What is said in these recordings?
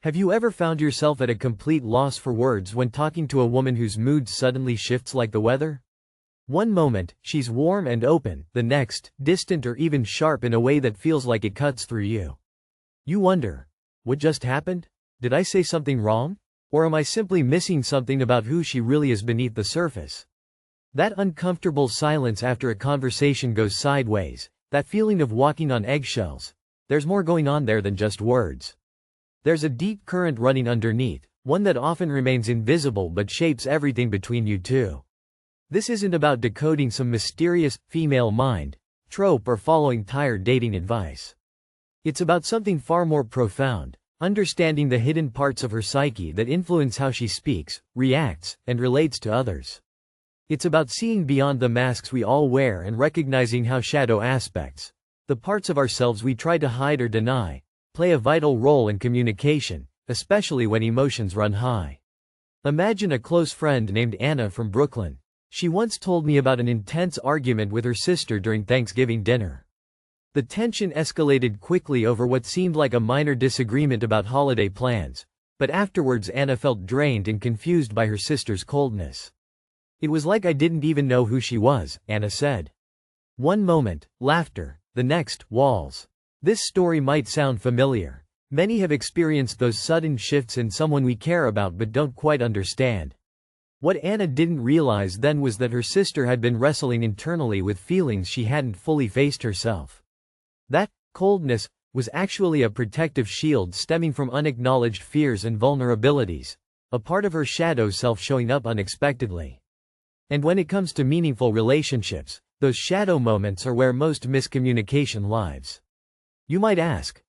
Have you ever found yourself at a complete loss for words when talking to a woman whose mood suddenly shifts like the weather? One moment, she's warm and open, the next, distant or even sharp in a way that feels like it cuts through you. You wonder, what just happened? Did I say something wrong? Or am I simply missing something about who she really is beneath the surface? That uncomfortable silence after a conversation goes sideways, that feeling of walking on eggshells. There's more going on there than just words. There's a deep current running underneath, one that often remains invisible but shapes everything between you two. This isn't about decoding some mysterious, female mind trope or following tired dating advice. It's about something far more profound, understanding the hidden parts of her psyche that influence how she speaks, reacts, and relates to others. It's about seeing beyond the masks we all wear and recognizing how shadow aspects, the parts of ourselves we try to hide or deny, play a vital role in communication, especially when emotions run high. Imagine a close friend named Anna from Brooklyn. She once told me about an intense argument with her sister during Thanksgiving dinner. The tension escalated quickly over what seemed like a minor disagreement about holiday plans, but afterwards Anna felt drained and confused by her sister's coldness. "It was like I didn't even know who she was," Anna said. One moment, laughter, the next, walls. This story might sound familiar. Many have experienced those sudden shifts in someone we care about but don't quite understand. What Anna didn't realize then was that her sister had been wrestling internally with feelings she hadn't fully faced herself. That coldness was actually a protective shield stemming from unacknowledged fears and vulnerabilities, a part of her shadow self showing up unexpectedly. And when it comes to meaningful relationships, those shadow moments are where most miscommunication lives. You might ask,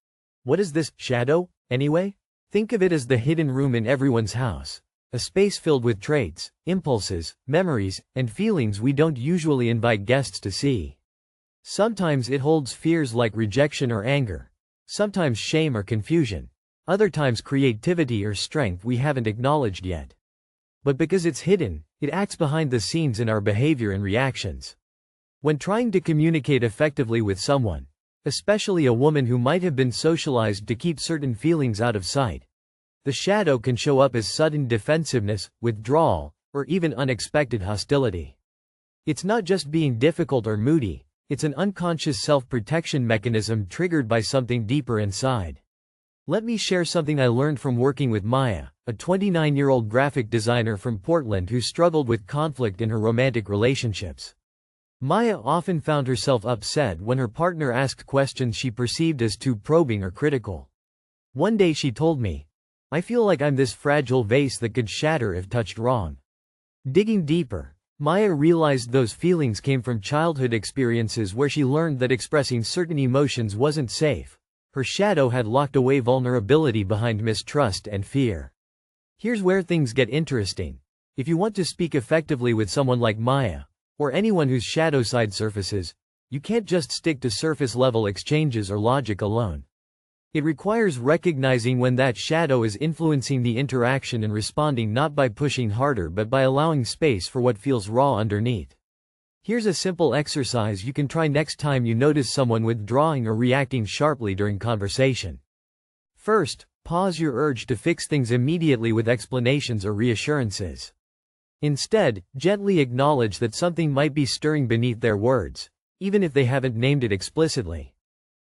what is this shadow, anyway? Think of it as the hidden room in everyone's house, a space filled with traits, impulses, memories, and feelings we don't usually invite guests to see. Sometimes it holds fears like rejection or anger, sometimes shame or confusion, other times creativity or strength we haven't acknowledged yet. But because it's hidden, it acts behind the scenes in our behavior and reactions. When trying to communicate effectively with someone, especially a woman who might have been socialized to keep certain feelings out of sight, the shadow can show up as sudden defensiveness, withdrawal, or even unexpected hostility. It's not just being difficult or moody, it's an unconscious self-protection mechanism triggered by something deeper inside. Let me share something I learned from working with Maya, a 29-year-old graphic designer from Portland who struggled with conflict in her romantic relationships. Maya often found herself upset when her partner asked questions she perceived as too probing or critical. One day she told me, "I feel like I'm this fragile vase that could shatter if touched wrong." Digging deeper, Maya realized those feelings came from childhood experiences where she learned that expressing certain emotions wasn't safe. Her shadow had locked away vulnerability behind mistrust and fear. Here's where things get interesting. If you want to speak effectively with someone like Maya, or anyone whose shadow side surfaces, you can't just stick to surface-level exchanges or logic alone. It requires recognizing when that shadow is influencing the interaction and responding not by pushing harder but by allowing space for what feels raw underneath. Here's a simple exercise you can try next time you notice someone withdrawing or reacting sharply during conversation. First, pause your urge to fix things immediately with explanations or reassurances. Instead, gently acknowledge that something might be stirring beneath their words, even if they haven't named it explicitly.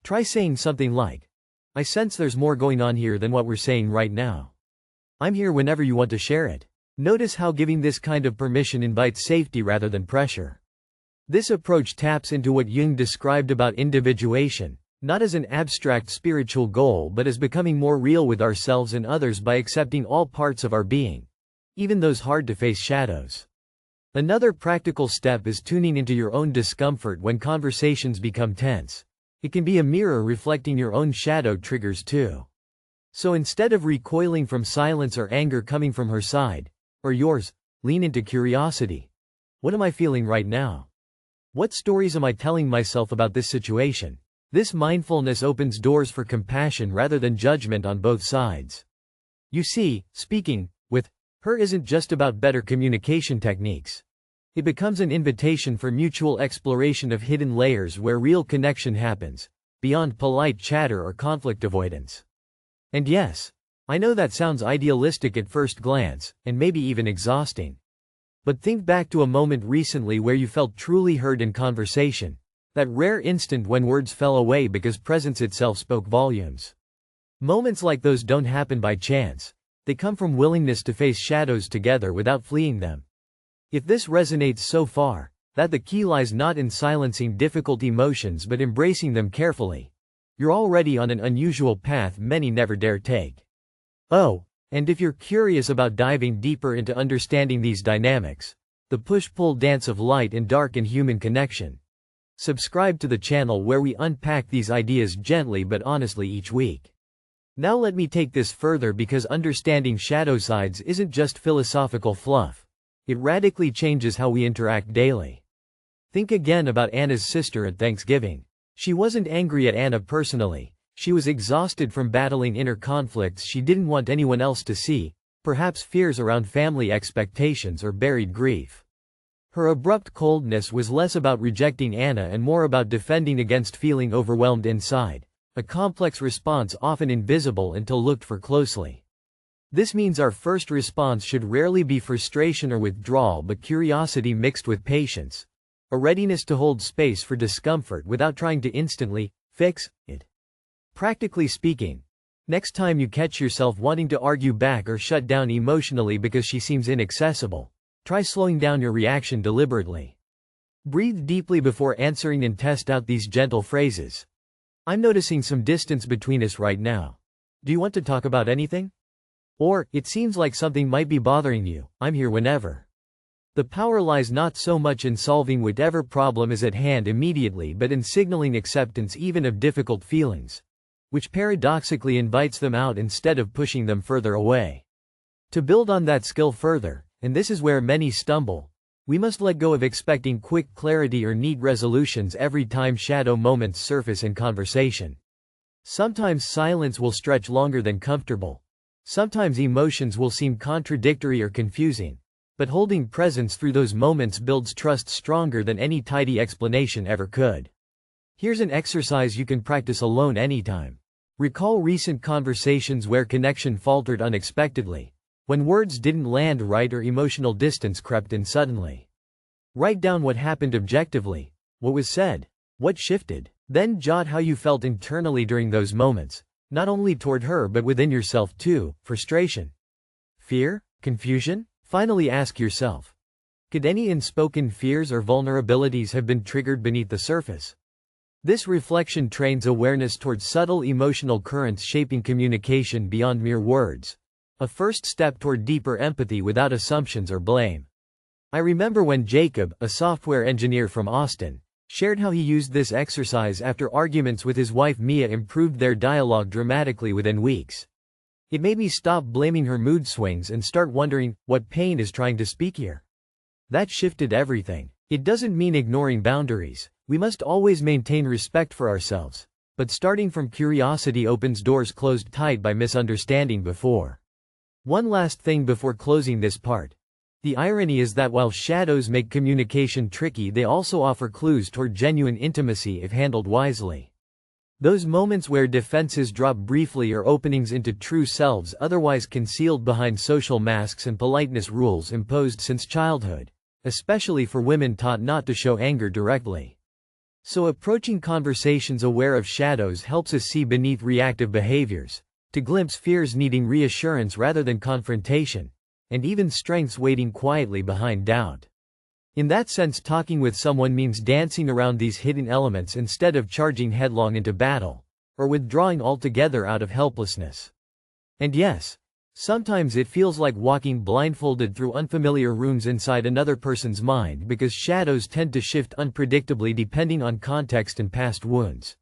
Try saying something like, "I sense there's more going on here than what we're saying right now. I'm here whenever you want to share it." Notice how giving this kind of permission invites safety rather than pressure. This approach taps into what Jung described about individuation, not as an abstract spiritual goal but as becoming more real with ourselves and others by accepting all parts of our being, even those hard-to-face shadows. Another practical step is tuning into your own discomfort when conversations become tense. It can be a mirror reflecting your own shadow triggers too. So instead of recoiling from silence or anger coming from her side, or yours, lean into curiosity. What am I feeling right now? What stories am I telling myself about this situation? This mindfulness opens doors for compassion rather than judgment on both sides. You see, speaking with her isn't just about better communication techniques. It becomes an invitation for mutual exploration of hidden layers where real connection happens, beyond polite chatter or conflict avoidance. And yes, I know that sounds idealistic at first glance, and maybe even exhausting. But think back to a moment recently where you felt truly heard in conversation. That rare instant when words fell away because presence itself spoke volumes. Moments like those don't happen by chance. They come from willingness to face shadows together without fleeing them. If this resonates so far, that the key lies not in silencing difficult emotions but embracing them carefully. You're already on an unusual path many never dare take. Oh, and if you're curious about diving deeper into understanding these dynamics, the push-pull dance of light and dark in human connection, subscribe to the channel where we unpack these ideas gently but honestly each week. Now let me take this further because understanding shadow sides isn't just philosophical fluff. It radically changes how we interact daily. Think again about Anna's sister at Thanksgiving. She wasn't angry at Anna personally. She was exhausted from battling inner conflicts she didn't want anyone else to see, perhaps fears around family expectations or buried grief. Her abrupt coldness was less about rejecting Anna and more about defending against feeling overwhelmed inside, a complex response often invisible until looked for closely. This means our first response should rarely be frustration or withdrawal but curiosity mixed with patience, a readiness to hold space for discomfort without trying to instantly fix it. Practically speaking, next time you catch yourself wanting to argue back or shut down emotionally because she seems inaccessible, try slowing down your reaction deliberately. Breathe deeply before answering and test out these gentle phrases. I'm noticing some distance between us right now. Do you want to talk about anything? Or, it seems like something might be bothering you. I'm here whenever. The power lies not so much in solving whatever problem is at hand immediately but in signaling acceptance even of difficult feelings, which paradoxically invites them out instead of pushing them further away. To build on that skill further, and this is where many stumble, we must let go of expecting quick clarity or neat resolutions every time shadow moments surface in conversation. Sometimes silence will stretch longer than comfortable. Sometimes emotions will seem contradictory or confusing. But holding presence through those moments builds trust stronger than any tidy explanation ever could. Here's an exercise you can practice alone anytime. Recall recent conversations where connection faltered unexpectedly, when words didn't land right or emotional distance crept in suddenly. Write down what happened objectively, what was said, what shifted. Then jot how you felt internally during those moments, not only toward her but within yourself too. Frustration? Fear? Confusion? Finally ask yourself, could any unspoken fears or vulnerabilities have been triggered beneath the surface? This reflection trains awareness toward subtle emotional currents shaping communication beyond mere words, a first step toward deeper empathy without assumptions or blame. I remember when Jacob, a software engineer from Austin, shared how he used this exercise after arguments with his wife Mia improved their dialogue dramatically within weeks. It made me stop blaming her mood swings and start wondering, what pain is trying to speak here? That shifted everything. It doesn't mean ignoring boundaries. We must always maintain respect for ourselves. But starting from curiosity opens doors closed tight by misunderstanding before. One last thing before closing this part. The irony is that while shadows make communication tricky, they also offer clues toward genuine intimacy if handled wisely. Those moments where defenses drop briefly or openings into true selves otherwise concealed behind social masks and politeness rules imposed since childhood, especially for women taught not to show anger directly. So approaching conversations aware of shadows helps us see beneath reactive behaviors, to glimpse fears needing reassurance rather than confrontation, and even strengths waiting quietly behind doubt. In that sense, talking with someone means dancing around these hidden elements instead of charging headlong into battle, or withdrawing altogether out of helplessness. And yes, sometimes it feels like walking blindfolded through unfamiliar rooms inside another person's mind because shadows tend to shift unpredictably depending on context and past wounds.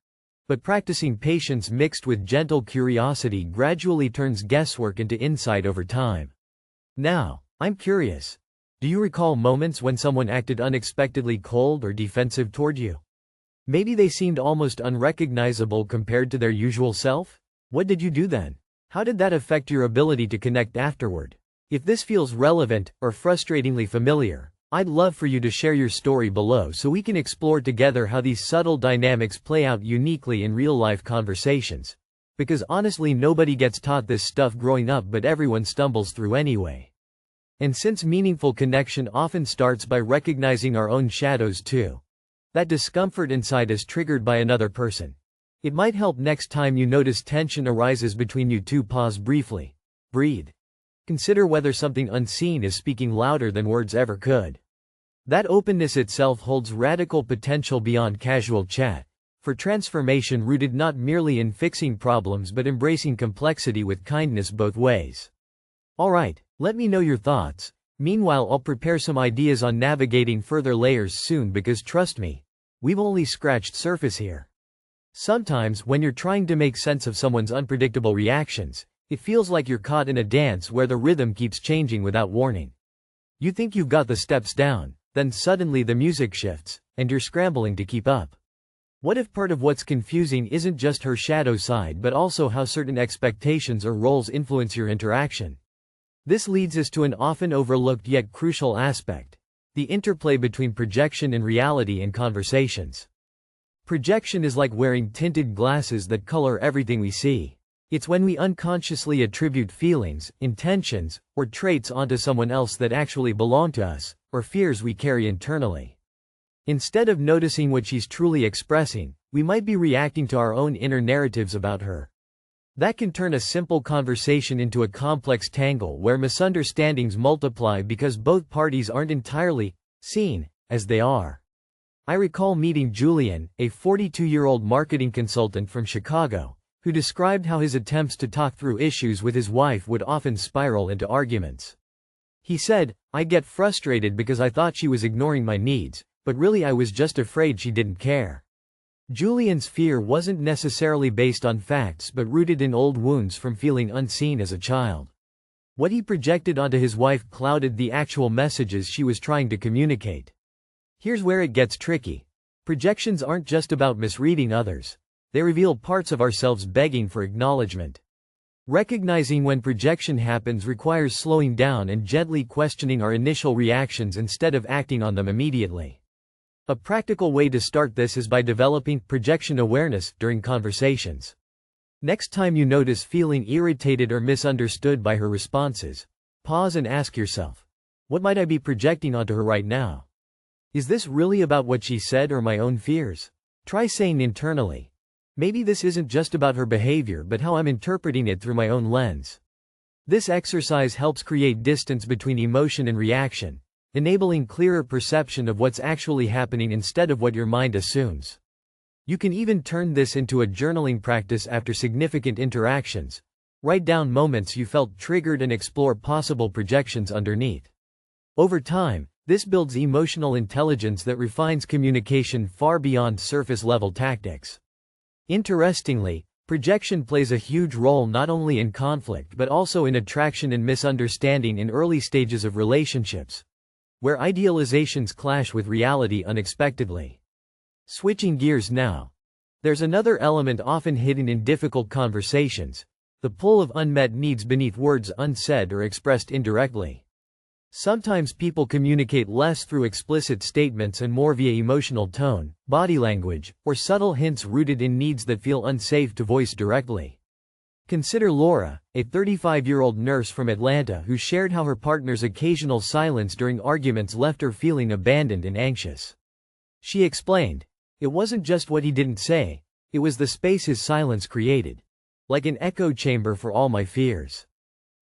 But practicing patience mixed with gentle curiosity gradually turns guesswork into insight over time. Now, I'm curious. Do you recall moments when someone acted unexpectedly cold or defensive toward you? Maybe they seemed almost unrecognizable compared to their usual self? What did you do then? How did that affect your ability to connect afterward? If this feels relevant, or frustratingly familiar, I'd love for you to share your story below so we can explore together how these subtle dynamics play out uniquely in real-life conversations. Because honestly, nobody gets taught this stuff growing up, but everyone stumbles through anyway. And since meaningful connection often starts by recognizing our own shadows too, that discomfort inside is triggered by another person, it might help next time you notice tension arises between you two. Pause briefly. Breathe. Consider whether something unseen is speaking louder than words ever could. That openness itself holds radical potential beyond casual chat, for transformation rooted not merely in fixing problems but embracing complexity with kindness both ways. Alright, let me know your thoughts. Meanwhile, I'll prepare some ideas on navigating further layers soon, because trust me, we've only scratched surface here. Sometimes, when you're trying to make sense of someone's unpredictable reactions, it feels like you're caught in a dance where the rhythm keeps changing without warning. You think you've got the steps down, then suddenly the music shifts, and you're scrambling to keep up. What if part of what's confusing isn't just her shadow side but also how certain expectations or roles influence your interaction? This leads us to an often overlooked yet crucial aspect: the interplay between projection and reality in conversations. Projection is like wearing tinted glasses that color everything we see. It's when we unconsciously attribute feelings, intentions, or traits onto someone else that actually belong to us, or fears we carry internally. Instead of noticing what she's truly expressing, we might be reacting to our own inner narratives about her. That can turn a simple conversation into a complex tangle where misunderstandings multiply because both parties aren't entirely seen as they are. I recall meeting Julian, a 42-year-old marketing consultant from Chicago, who described how his attempts to talk through issues with his wife would often spiral into arguments. He said, "I'd get frustrated because I thought she was ignoring my needs, but really I was just afraid she didn't care." Julian's fear wasn't necessarily based on facts but rooted in old wounds from feeling unseen as a child. What he projected onto his wife clouded the actual messages she was trying to communicate. Here's where it gets tricky. Projections aren't just about misreading others. They reveal parts of ourselves begging for acknowledgement. Recognizing when projection happens requires slowing down and gently questioning our initial reactions instead of acting on them immediately. A practical way to start this is by developing projection awareness during conversations. Next time you notice feeling irritated or misunderstood by her responses, pause and ask yourself, what might I be projecting onto her right now? Is this really about what she said or my own fears? Try saying internally, maybe this isn't just about her behavior but how I'm interpreting it through my own lens. This exercise helps create distance between emotion and reaction, enabling clearer perception of what's actually happening instead of what your mind assumes. You can even turn this into a journaling practice after significant interactions. Write down moments you felt triggered and explore possible projections underneath. Over time, this builds emotional intelligence that refines communication far beyond surface-level tactics. Interestingly, projection plays a huge role not only in conflict but also in attraction and misunderstanding in early stages of relationships, where idealizations clash with reality unexpectedly. Switching gears now. There's another element often hidden in difficult conversations: the pull of unmet needs beneath words unsaid or expressed indirectly. Sometimes people communicate less through explicit statements and more via emotional tone, body language, or subtle hints rooted in needs that feel unsafe to voice directly. Consider Laura, a 35-year-old nurse from Atlanta who shared how her partner's occasional silence during arguments left her feeling abandoned and anxious. She explained, "It wasn't just what he didn't say, it was the space his silence created. Like an echo chamber for all my fears."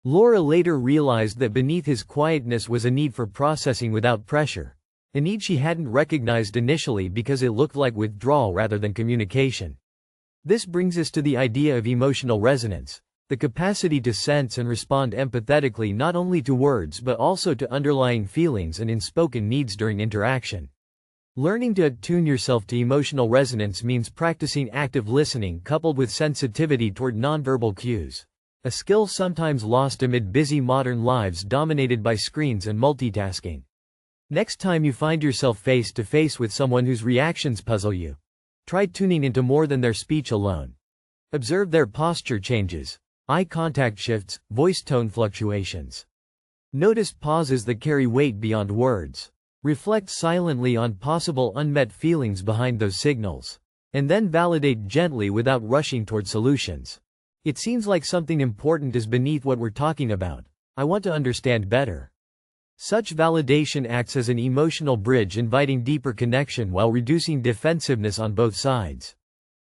Laura later realized that beneath his quietness was a need for processing without pressure, a need she hadn't recognized initially because it looked like withdrawal rather than communication. This brings us to the idea of emotional resonance, the capacity to sense and respond empathetically not only to words but also to underlying feelings and unspoken needs during interaction. Learning to attune yourself to emotional resonance means practicing active listening coupled with sensitivity toward nonverbal cues, a skill sometimes lost amid busy modern lives dominated by screens and multitasking. Next time you find yourself face to face with someone whose reactions puzzle you, try tuning into more than their speech alone. Observe their posture changes, eye contact shifts, voice tone fluctuations. Notice pauses that carry weight beyond words. Reflect silently on possible unmet feelings behind those signals, and then validate gently without rushing toward solutions. It seems like something important is beneath what we're talking about. I want to understand better. Such validation acts as an emotional bridge, inviting deeper connection while reducing defensiveness on both sides.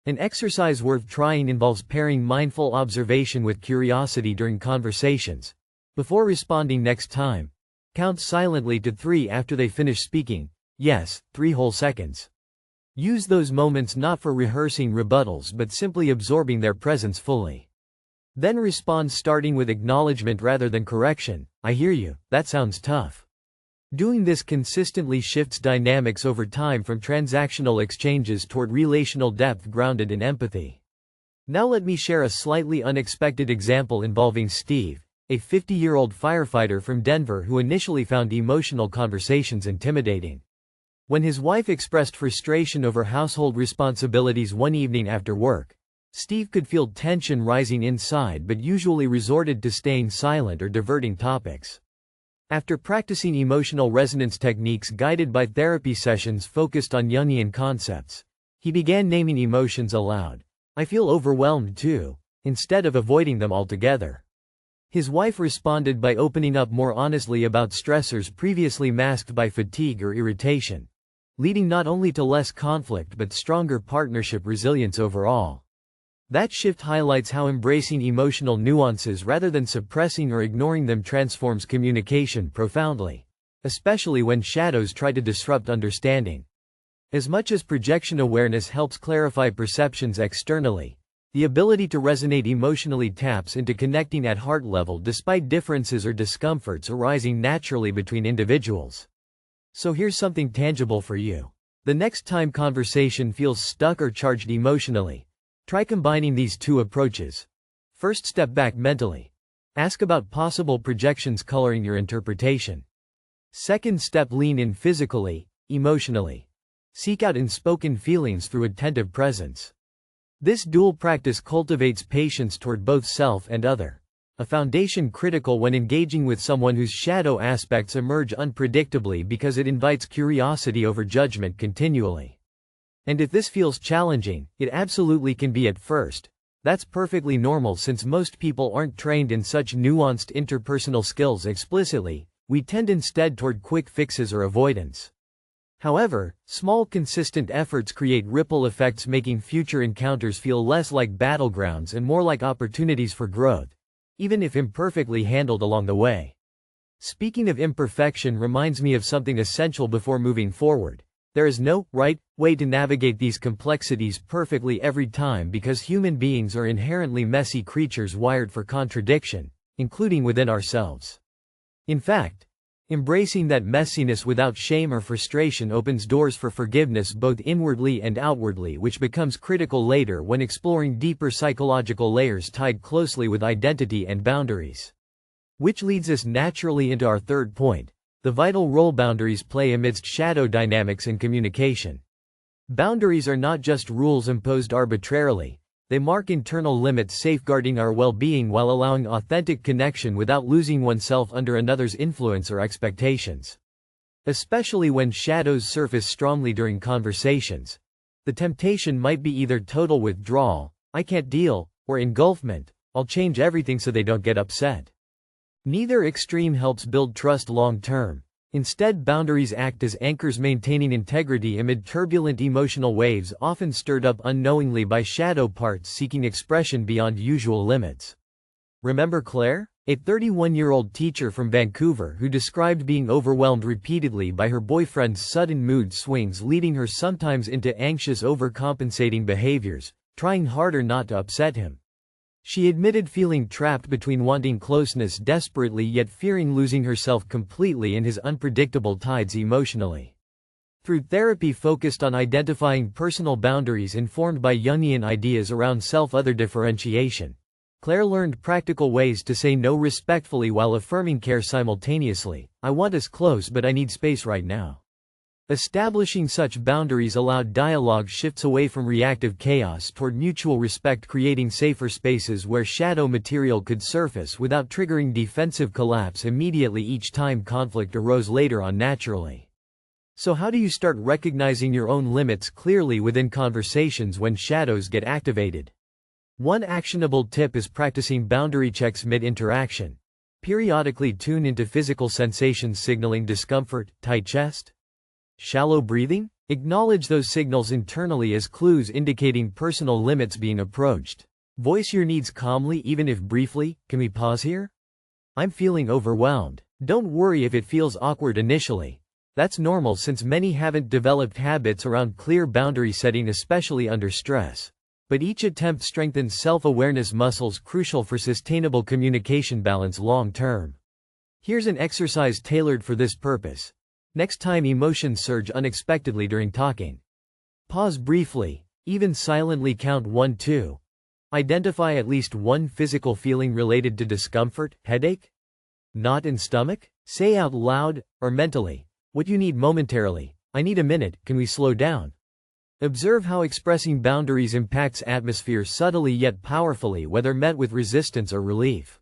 An exercise worth trying involves pairing mindful observation with curiosity during conversations. Before responding next time, count silently to 3 after they finish speaking. Yes, 3 whole seconds. Use those moments not for rehearsing rebuttals but simply absorbing their presence fully. Then respond, starting with acknowledgement rather than correction. I hear you, that sounds tough. Doing this consistently shifts dynamics over time from transactional exchanges toward relational depth grounded in empathy. Now let me share a slightly unexpected example involving Steve, a 50-year-old firefighter from Denver who initially found emotional conversations intimidating. When his wife expressed frustration over household responsibilities one evening after work, Steve could feel tension rising inside but usually resorted to staying silent or diverting topics. After practicing emotional resonance techniques guided by therapy sessions focused on Jungian concepts, he began naming emotions aloud. I feel overwhelmed too, instead of avoiding them altogether. His wife responded by opening up more honestly about stressors previously masked by fatigue or irritation, leading not only to less conflict but stronger partnership resilience overall. That shift highlights how embracing emotional nuances rather than suppressing or ignoring them transforms communication profoundly, especially when shadows try to disrupt understanding. As much as projection awareness helps clarify perceptions externally, the ability to resonate emotionally taps into connecting at heart level despite differences or discomforts arising naturally between individuals. So here's something tangible for you. The next time conversation feels stuck or charged emotionally, try combining these 2 approaches. First, step back mentally. Ask about possible projections coloring your interpretation. Second step, lean in physically, emotionally. Seek out unspoken feelings through attentive presence. This dual practice cultivates patience toward both self and other, a foundation critical when engaging with someone whose shadow aspects emerge unpredictably because it invites curiosity over judgment continually. And if this feels challenging, it absolutely can be at first. That's perfectly normal since most people aren't trained in such nuanced interpersonal skills explicitly. We tend instead toward quick fixes or avoidance. However, small consistent efforts create ripple effects, making future encounters feel less like battlegrounds and more like opportunities for growth, even if imperfectly handled along the way. Speaking of imperfection reminds me of something essential before moving forward. There is no right way to navigate these complexities perfectly every time because human beings are inherently messy creatures wired for contradiction, including within ourselves. In fact, embracing that messiness without shame or frustration opens doors for forgiveness both inwardly and outwardly, which becomes critical later when exploring deeper psychological layers tied closely with identity and boundaries. Which leads us naturally into our third point. The vital role boundaries play amidst shadow dynamics in communication. Boundaries are not just rules imposed arbitrarily, they mark internal limits safeguarding our well-being while allowing authentic connection without losing oneself under another's influence or expectations. Especially when shadows surface strongly during conversations, the temptation might be either total withdrawal, I can't deal, or engulfment, I'll change everything so they don't get upset. Neither extreme helps build trust long-term. Instead, boundaries act as anchors maintaining integrity amid turbulent emotional waves often stirred up unknowingly by shadow parts seeking expression beyond usual limits. Remember Claire, a 31-year-old teacher from Vancouver who described being overwhelmed repeatedly by her boyfriend's sudden mood swings, leading her sometimes into anxious overcompensating behaviors, trying harder not to upset him. She admitted feeling trapped between wanting closeness desperately yet fearing losing herself completely in his unpredictable tides emotionally. Through therapy focused on identifying personal boundaries informed by Jungian ideas around self-other differentiation, Claire learned practical ways to say no respectfully while affirming care simultaneously. I want us close but I need space right now. Establishing such boundaries allowed dialogue shifts away from reactive chaos toward mutual respect, creating safer spaces where shadow material could surface without triggering defensive collapse immediately each time conflict arose later on naturally. So how do you start recognizing your own limits clearly within conversations when shadows get activated? One actionable tip is practicing boundary checks mid-interaction. Periodically tune into physical sensations signaling discomfort, tight chest, shallow breathing. Acknowledge those signals internally as clues indicating personal limits being approached. Voice your needs calmly even if briefly. Can we pause here? I'm feeling overwhelmed. Don't worry if it feels awkward initially. That's normal since many haven't developed habits around clear boundary setting, especially under stress. But each attempt strengthens self-awareness muscles crucial for sustainable communication balance long term. Here's an exercise tailored for this purpose. Next time emotions surge unexpectedly during talking, pause briefly, even silently count 1, 2. Identify at least one physical feeling related to discomfort, headache, knot in stomach. Say out loud, or mentally, what you need momentarily. I need a minute, can we slow down? Observe how expressing boundaries impacts atmosphere subtly yet powerfully, whether met with resistance or relief.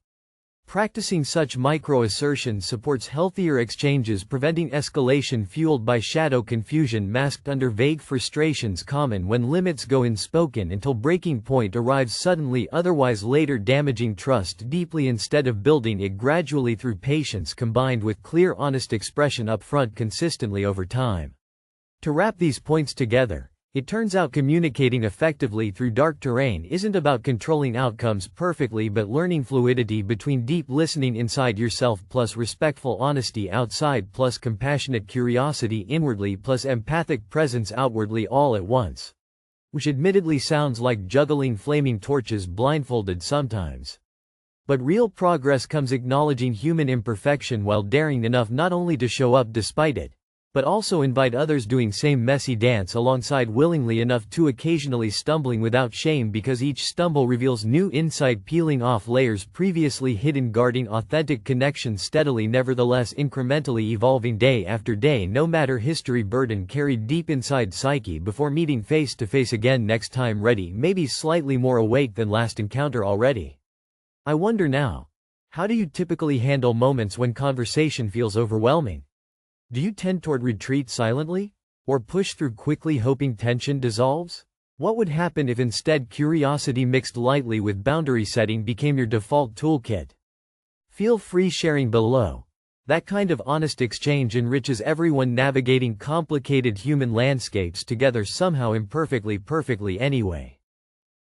Practicing such micro-assertions supports healthier exchanges, preventing escalation fueled by shadow confusion masked under vague frustrations common when limits go unspoken until breaking point arrives suddenly, otherwise later damaging trust deeply instead of building it gradually through patience combined with clear honest expression upfront consistently over time. To wrap these points together, it turns out communicating effectively through dark terrain isn't about controlling outcomes perfectly but learning fluidity between deep listening inside yourself plus respectful honesty outside plus compassionate curiosity inwardly plus empathic presence outwardly all at once. Which admittedly sounds like juggling flaming torches blindfolded sometimes. But real progress comes acknowledging human imperfection while daring enough not only to show up despite it, but also invite others doing same messy dance alongside willingly enough to occasionally stumbling without shame because each stumble reveals new insight peeling off layers previously hidden guarding authentic connection steadily nevertheless incrementally evolving day after day no matter history burden carried deep inside psyche before meeting face to face again next time ready maybe slightly more awake than last encounter already. I wonder now, how do you typically handle moments when conversation feels overwhelming? Do you tend toward retreat silently? Or push through quickly hoping tension dissolves? What would happen if instead curiosity mixed lightly with boundary setting became your default toolkit? Feel free sharing below. That kind of honest exchange enriches everyone navigating complicated human landscapes together somehow perfectly anyway.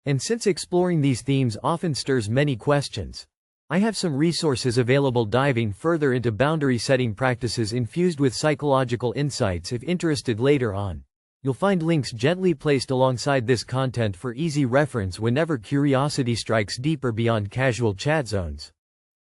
And since exploring these themes often stirs many questions, I have some resources available diving further into boundary setting practices infused with psychological insights if interested later on. You'll find links gently placed alongside this content for easy reference whenever curiosity strikes deeper beyond casual chat zones.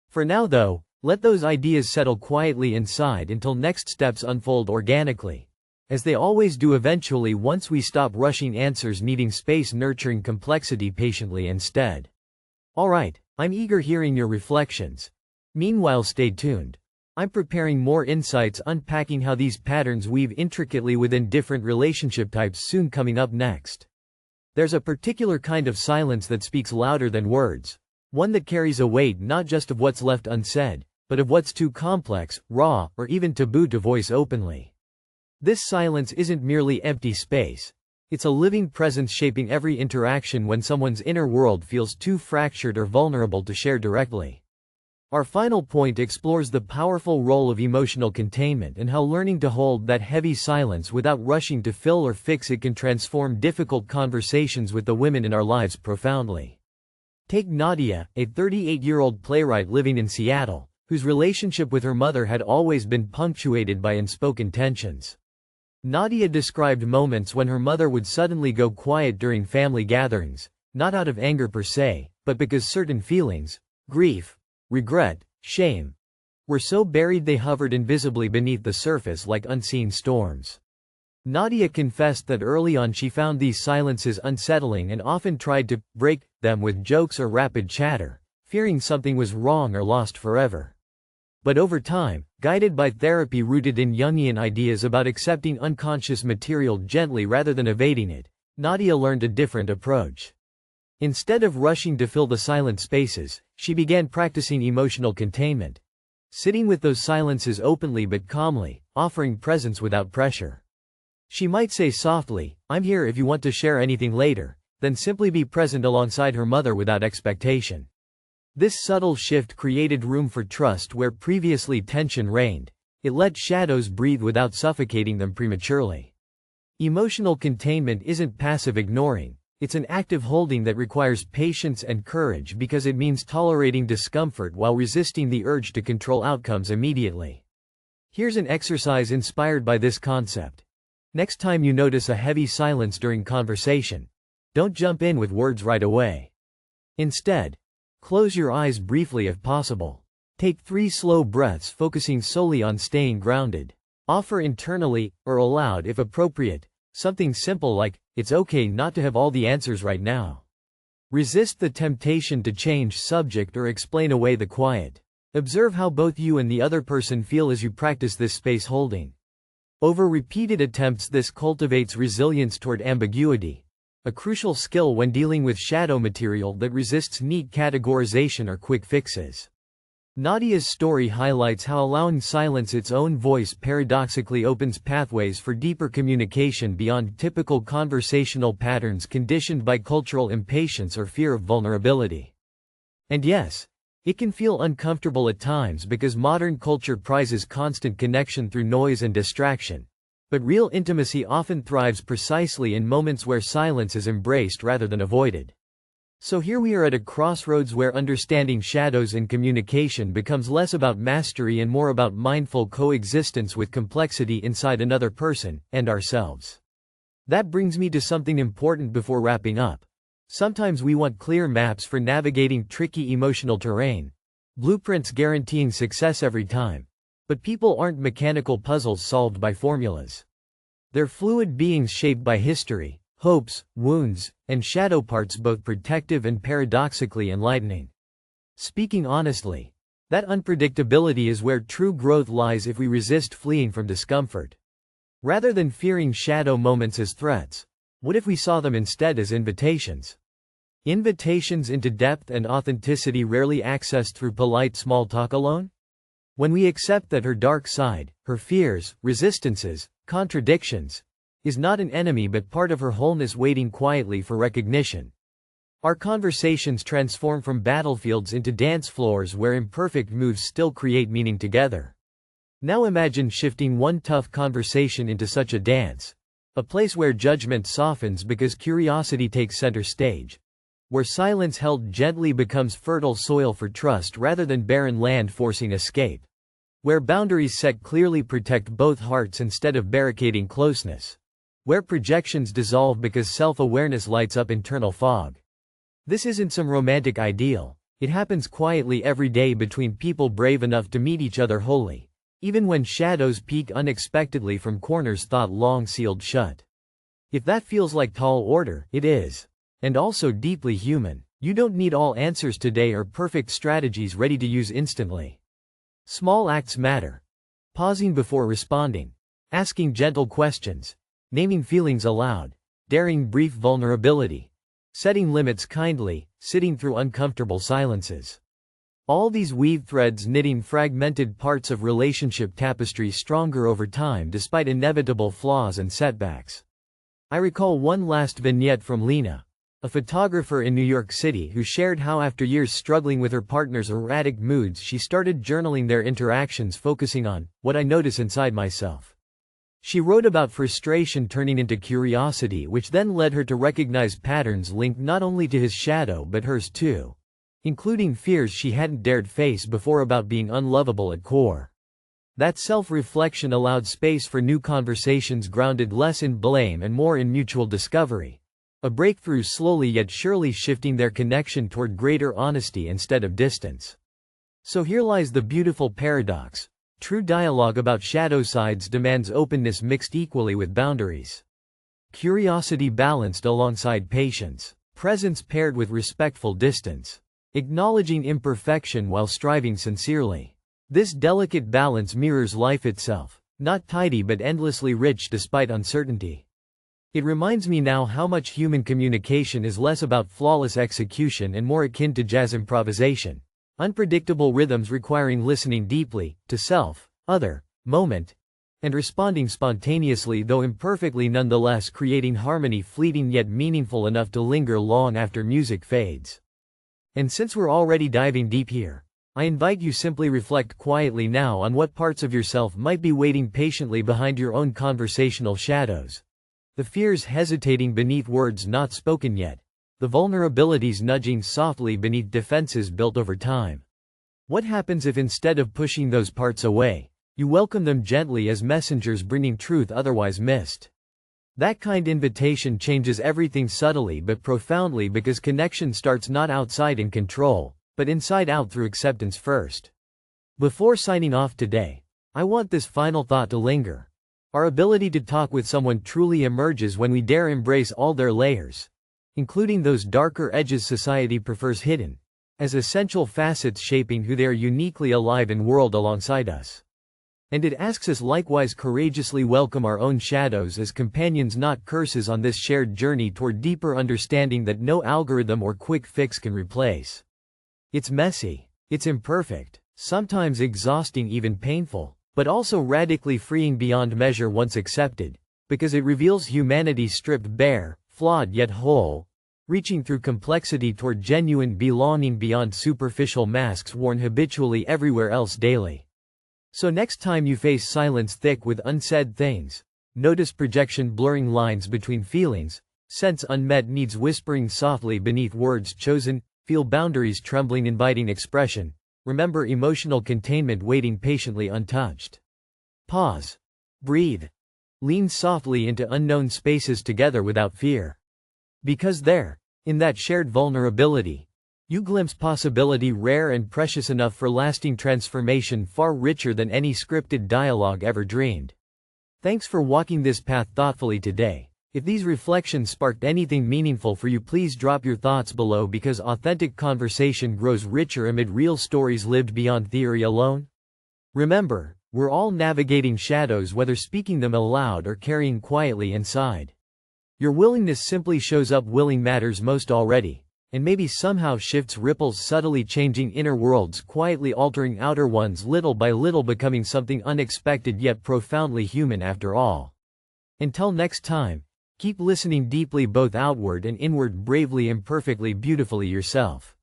For now though, let those ideas settle quietly inside until next steps unfold organically. As they always do eventually once we stop rushing answers needing space nurturing complexity patiently instead. Alright. I'm eager hearing your reflections. Meanwhile stay tuned. I'm preparing more insights unpacking how these patterns weave intricately within different relationship types soon coming up next. There's a particular kind of silence that speaks louder than words. One that carries a weight not just of what's left unsaid, but of what's too complex, raw, or even taboo to voice openly. This silence isn't merely empty space. It's a living presence shaping every interaction when someone's inner world feels too fractured or vulnerable to share directly. Our final point explores the powerful role of emotional containment and how learning to hold that heavy silence without rushing to fill or fix it can transform difficult conversations with the women in our lives profoundly. Take Nadia, a 38-year-old playwright living in Seattle, whose relationship with her mother had always been punctuated by unspoken tensions. Nadia described moments when her mother would suddenly go quiet during family gatherings, not out of anger per se, but because certain feelings, grief, regret, shame, were so buried they hovered invisibly beneath the surface like unseen storms. Nadia confessed that early on she found these silences unsettling and often tried to break them with jokes or rapid chatter, fearing something was wrong or lost forever. But over time, guided by therapy rooted in Jungian ideas about accepting unconscious material gently rather than evading it, Nadia learned a different approach. Instead of rushing to fill the silent spaces, she began practicing emotional containment. Sitting with those silences openly but calmly, offering presence without pressure. She might say softly, "I'm here if you want to share anything later," then simply be present alongside her mother without expectation. This subtle shift created room for trust where previously tension reigned. It let shadows breathe without suffocating them prematurely. Emotional containment isn't passive ignoring. It's an active holding that requires patience and courage because it means tolerating discomfort while resisting the urge to control outcomes immediately. Here's an exercise inspired by this concept. Next time you notice a heavy silence during conversation, don't jump in with words right away. Instead, close your eyes briefly if possible. Take 3 slow breaths focusing solely on staying grounded. Offer internally, or aloud if appropriate, something simple like, "It's okay not to have all the answers right now." Resist the temptation to change subject or explain away the quiet. Observe how both you and the other person feel as you practice this space holding. Over repeated attempts, this cultivates resilience toward ambiguity, a crucial skill when dealing with shadow material that resists neat categorization or quick fixes. Nadia's story highlights how allowing silence its own voice paradoxically opens pathways for deeper communication beyond typical conversational patterns conditioned by cultural impatience or fear of vulnerability. And yes, it can feel uncomfortable at times because modern culture prizes constant connection through noise and distraction. But real intimacy often thrives precisely in moments where silence is embraced rather than avoided. So here we are at a crossroads where understanding shadows in communication becomes less about mastery and more about mindful coexistence with complexity inside another person, and ourselves. That brings me to something important before wrapping up. Sometimes we want clear maps for navigating tricky emotional terrain, blueprints guaranteeing success every time. But people aren't mechanical puzzles solved by formulas. They're fluid beings shaped by history, hopes, wounds, and shadow parts, both protective and paradoxically enlightening. Speaking honestly, that unpredictability is where true growth lies if we resist fleeing from discomfort. Rather than fearing shadow moments as threats, what if we saw them instead as invitations? Invitations into depth and authenticity rarely accessed through polite small talk alone? When we accept that her dark side, her fears, resistances, contradictions, is not an enemy but part of her wholeness waiting quietly for recognition, our conversations transform from battlefields into dance floors where imperfect moves still create meaning together. Now imagine shifting one tough conversation into such a dance, a place where judgment softens because curiosity takes center stage, where silence held gently becomes fertile soil for trust rather than barren land forcing escape, where boundaries set clearly protect both hearts instead of barricading closeness, where projections dissolve because self-awareness lights up internal fog. This isn't some romantic ideal. It happens quietly every day between people brave enough to meet each other wholly, even when shadows peek unexpectedly from corners thought long sealed shut. If that feels like tall order, it is. And also deeply human. You don't need all answers today or perfect strategies ready to use instantly. Small acts matter. Pausing before responding. Asking gentle questions. Naming feelings aloud. Daring brief vulnerability. Setting limits kindly. Sitting through uncomfortable silences. All these weave threads knitting fragmented parts of relationship tapestry stronger over time despite inevitable flaws and setbacks. I recall one last vignette from Lena, a photographer in New York City who shared how after years struggling with her partner's erratic moods she started journaling their interactions, focusing on what I notice inside myself. She wrote about frustration turning into curiosity, which then led her to recognize patterns linked not only to his shadow but hers too, including fears she hadn't dared face before about being unlovable at core. That self-reflection allowed space for new conversations grounded less in blame and more in mutual discovery. A breakthrough slowly yet surely shifting their connection toward greater honesty instead of distance. So here lies the beautiful paradox. True dialogue about shadow sides demands openness mixed equally with boundaries. Curiosity balanced alongside patience. Presence paired with respectful distance. Acknowledging imperfection while striving sincerely. This delicate balance mirrors life itself. Not tidy but endlessly rich despite uncertainty. It reminds me now how much human communication is less about flawless execution and more akin to jazz improvisation. Unpredictable rhythms requiring listening deeply, to self, other, moment, and responding spontaneously though imperfectly, nonetheless creating harmony fleeting yet meaningful enough to linger long after music fades. And since we're already diving deep here, I invite you simply reflect quietly now on what parts of yourself might be waiting patiently behind your own conversational shadows. The fears hesitating beneath words not spoken yet. The vulnerabilities nudging softly beneath defenses built over time. What happens if instead of pushing those parts away, you welcome them gently as messengers bringing truth otherwise missed? That kind invitation changes everything subtly but profoundly, because connection starts not outside in control, but inside out through acceptance first. Before signing off today, I want this final thought to linger. Our ability to talk with someone truly emerges when we dare embrace all their layers, including those darker edges society prefers hidden, as essential facets shaping who they are uniquely alive in world alongside us. And it asks us likewise courageously welcome our own shadows as companions, not curses, on this shared journey toward deeper understanding that no algorithm or quick fix can replace. It's messy, it's imperfect, sometimes exhausting, even painful, but also radically freeing beyond measure once accepted, because it reveals humanity stripped bare, flawed yet whole, reaching through complexity toward genuine belonging beyond superficial masks worn habitually everywhere else daily. So next time you face silence thick with unsaid things, notice projection blurring lines between feelings, sense unmet needs whispering softly beneath words chosen, feel boundaries trembling inviting expression, remember emotional containment waiting patiently untouched. Pause. Breathe. Lean softly into unknown spaces together without fear. Because there, in that shared vulnerability, you glimpse possibility rare and precious enough for lasting transformation, far richer than any scripted dialogue ever dreamed. Thanks for walking this path thoughtfully today. If these reflections sparked anything meaningful for you, please drop your thoughts below, because authentic conversation grows richer amid real stories lived beyond theory alone. Remember, we're all navigating shadows, whether speaking them aloud or carrying quietly inside. Your willingness simply shows up willing matters most already. And maybe somehow shifts ripples, subtly changing inner worlds, quietly altering outer ones, little by little becoming something unexpected yet profoundly human after all. Until next time, keep listening deeply, both outward and inward, bravely, imperfectly, beautifully yourself.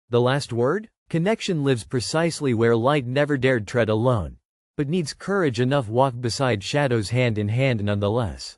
The last word? Connection lives precisely where light never dared tread alone, but needs courage enough walk beside shadows hand in hand nonetheless.